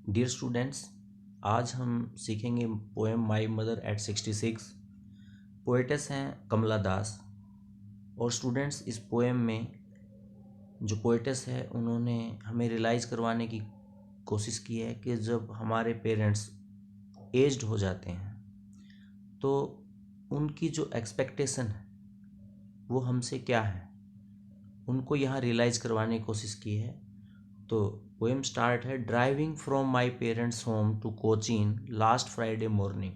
Dear students, आज हम सीखेंगे poem my mother eight 66। Poetess हैं कमला दास। और स्टूडेंट्स, इस पोएम में जो पोएटेस है उन्होंने हमें रियलाइज़ करवाने की कोशिश की है कि जब हमारे पेरेंट्स एज्ड हो जाते हैं तो उनकी जो एक्सपेक्टेशन है वो हमसे क्या है, उनको यहाँ रियलाइज़ करवाने की कोशिश की है। तो पोएम स्टार्ट है, driving from my parents home to Cochin last Friday morning.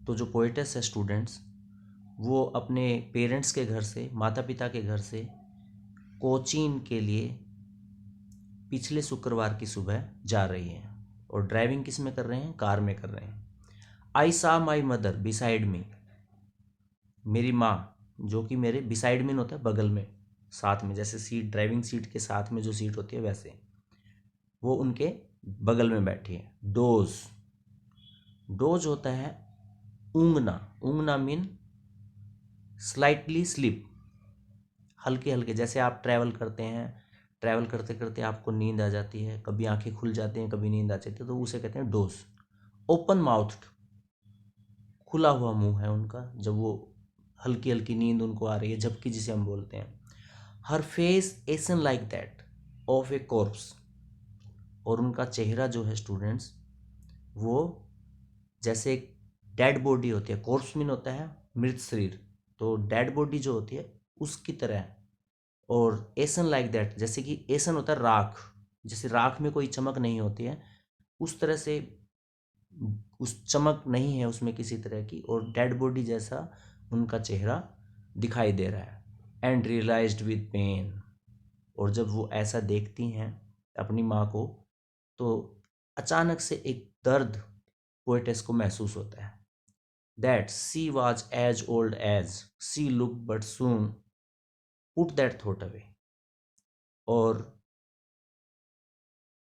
तो जो पोएटेस है स्टूडेंट्स, वो अपने पेरेंट्स के घर से, माता पिता के घर से कोचीन के लिए पिछले शुक्रवार की सुबह जा रही है। और ड्राइविंग किस में कर रहे हैं? कार में कर रहे हैं। आई सा माई मदर बिसाइड मी, मेरी माँ, जो कि मेरे बिसाइड में होता है बगल में, साथ में, जैसे सीट, ड्राइविंग सीट के साथ में जो सीट होती है वैसे वो उनके बगल में बैठी है। डोज, डोज होता है ऊँगना, ऊँगना मीन स्लाइटली स्लीप, हल्के हल्के, जैसे आप ट्रैवल करते हैं, ट्रैवल करते करते आपको नींद आ जाती है, कभी आंखें खुल जाती हैं, कभी नींद आ जाती है, तो उसे कहते हैं डोज। ओपन माउथ्ड, खुला हुआ मुंह है उनका जब वो हल्की हल्की नींद उनको आ रही है, झपकी जिसे हम बोलते हैं। हर face ashen like that of a corpse, और उनका चेहरा जो है स्टूडेंट्स, वो जैसे एक डेड बॉडी होती है, कॉर्प्स मीन होता है मृत शरीर, तो डेड बॉडी जो होती है उसकी तरह है। और एसन लाइक दैट, जैसे कि एसन होता है राख, जैसे राख में कोई चमक नहीं होती है, उस तरह से उस चमक नहीं है उसमें किसी तरह की, और डेड बॉडी जैसा उनका चेहरा दिखाई दे रहा है। एंड रियलाइज्ड विद पेन, और जब वो ऐसा देखती हैं अपनी माँ को तो अचानक से एक दर्द पोएटेस को महसूस होता है। That she was as old as she look but soon put that thought away, और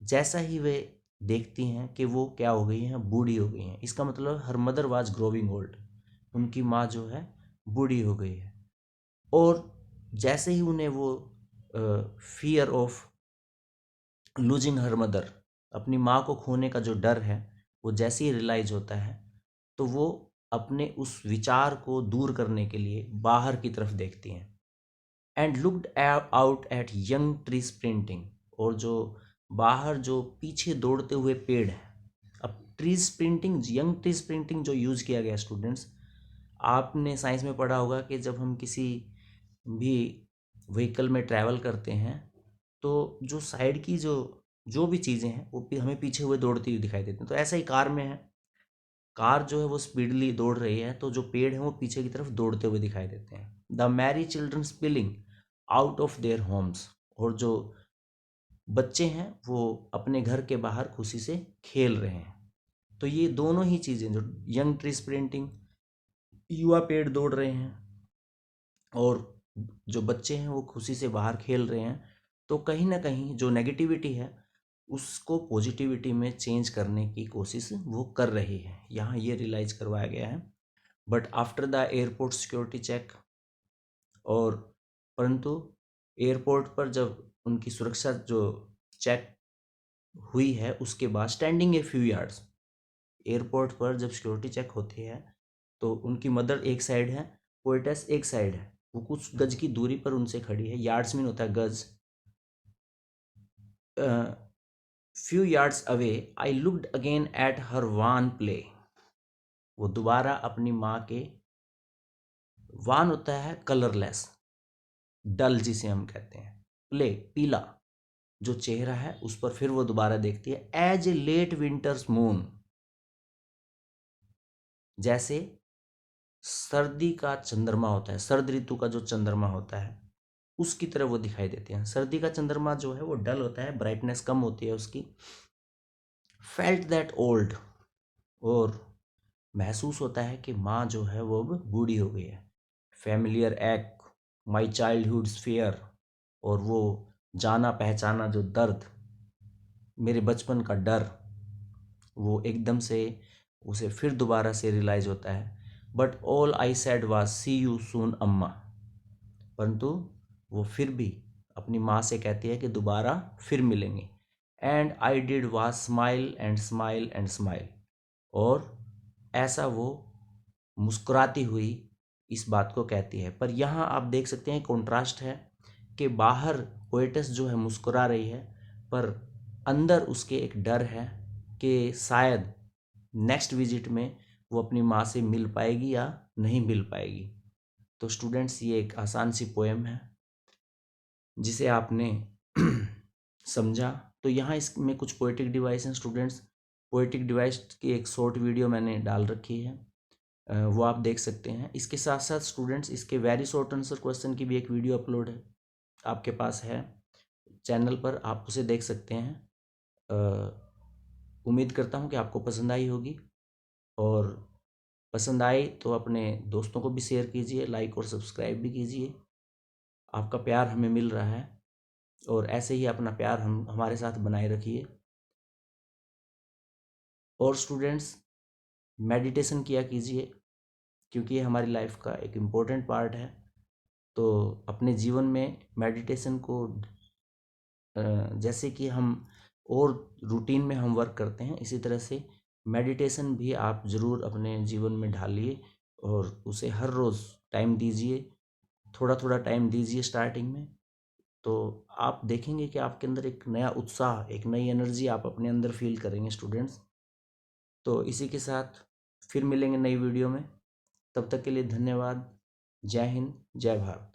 जैसा ही वे देखती हैं कि वो क्या हो गई हैं, बूढ़ी हो गई हैं। इसका मतलब her mother was growing old, उनकी माँ जो है बूढ़ी हो गई है। और जैसे ही उन्हें वो fear of losing her mother, अपनी माँ को खोने का जो डर है, वो जैसे ही रियलाइज होता है तो वो अपने उस विचार को दूर करने के लिए बाहर की तरफ देखती हैं। And looked out at young tree sprinting, और जो बाहर जो पीछे दौड़ते हुए पेड़ है। अब tree sprinting, young tree sprinting जो यूज़ किया गया स्टूडेंट्स, आपने साइंस में पढ़ा होगा कि जब हम किसी भी व्हीकल में ट्रैवल करते हैं तो जो साइड की जो जो भी चीज़ें हैं वो हमें पीछे हुए दौड़ती हुई दिखाई देती हैं। तो ऐसा ही कार में है, कार जो है वो स्पीडली दौड़ रही है तो जो पेड़ हैं वो पीछे की तरफ दौड़ते हुए दिखाई देते हैं। The Mary children spilling out of their homes, और जो बच्चे हैं वो अपने घर के बाहर खुशी से खेल रहे हैं। तो ये दोनों ही चीज़ें, जो यंग ट्री स्प्रिंटिंग, युवा पेड़ दौड़ रहे हैं, और जो बच्चे हैं वो खुशी से बाहर खेल रहे हैं, तो कहीं ना कहीं जो नेगेटिविटी है उसको पॉजिटिविटी में चेंज करने की कोशिश वो कर रही है। यहाँ ये रियलाइज करवाया गया है। But after the airport security check, और परंतु एयरपोर्ट पर जब उनकी सुरक्षा जो चेक हुई है उसके बाद, standing a few yards, airport पर जब सिक्योरिटी चेक होती है तो उनकी मदर एक साइड है, पोएटेस एक साइड है, वो कुछ गज की दूरी पर उनसे खड़ी है। यार्ड्स मीन होता है गज। Few yards away I looked again at her one play, वो दोबारा अपनी माँ के, वान होता है कलरलेस, डल जिसे हम कहते हैं, प्ले पीला, जो चेहरा है उस पर फिर वो दोबारा देखती है। As a late winter's moon, जैसे सर्दी का चंद्रमा होता है, सर्द ऋतु का जो चंद्रमा होता है उसकी तरह वो दिखाई देते हैं। सर्दी का चंद्रमा जो है वो डल होता है, ब्राइटनेस कम होती है उसकी। फेल्ट दैट ओल्ड, और महसूस होता है कि माँ जो है वो अब बूढ़ी हो गई है। फैमिलियर एक्ट माई चाइल्डहुड्स फेयर, और वो जाना पहचाना जो दर्द, मेरे बचपन का डर, वो एकदम से उसे फिर दोबारा से रियलाइज होता है। But all I said was see you soon Amma, परंतु वो फिर भी अपनी माँ से कहती है कि दोबारा फिर मिलेंगे। And I did was smile and smile and smile. और ऐसा वो मुस्कुराती हुई इस बात को कहती है। पर यहाँ आप देख सकते हैं कॉन्ट्रास्ट है कि बाहर पोएटस जो है मुस्कुरा रही है, पर अंदर उसके एक डर है कि शायद नेक्स्ट विजिट में वो अपनी माँ से मिल पाएगी या नहीं मिल पाएगी। तो स्टूडेंट्स, ये एक आसान सी पोएम है जिसे आपने समझा। तो यहाँ इसमें कुछ पोएटिक डिवाइस हैं स्टूडेंट्स। पोएटिक डिवाइस की एक शॉर्ट वीडियो मैंने डाल रखी है, वो आप देख सकते हैं। इसके साथ साथ स्टूडेंट्स इसके वेरी शॉर्ट आंसर क्वेश्चन की भी एक वीडियो अपलोड है, आपके पास है चैनल पर, आप उसे देख सकते हैं। उम्मीद करता हूँ कि आपको पसंद आई होगी, और पसंद आई तो अपने दोस्तों को भी शेयर कीजिए, लाइक और सब्सक्राइब भी कीजिए। आपका प्यार हमें मिल रहा है, और ऐसे ही अपना प्यार हम हमारे साथ बनाए रखिए। और स्टूडेंट्स, मेडिटेशन किया कीजिए, क्योंकि ये हमारी लाइफ का एक इम्पोर्टेंट पार्ट है। तो अपने जीवन में मेडिटेशन को जैसे कि हम और रूटीन में हम वर्क करते हैं, इसी तरह से मेडिटेशन भी आप ज़रूर अपने जीवन में ढालिए, और उसे हर रोज़ टाइम दीजिए, थोड़ा थोड़ा टाइम दीजिए स्टार्टिंग में। तो आप देखेंगे कि आपके अंदर एक नया उत्साह, एक नई एनर्जी आप अपने अंदर फील करेंगे स्टूडेंट्स। तो इसी के साथ फिर मिलेंगे नई वीडियो में। तब तक के लिए धन्यवाद। जय हिंद, जय भारत।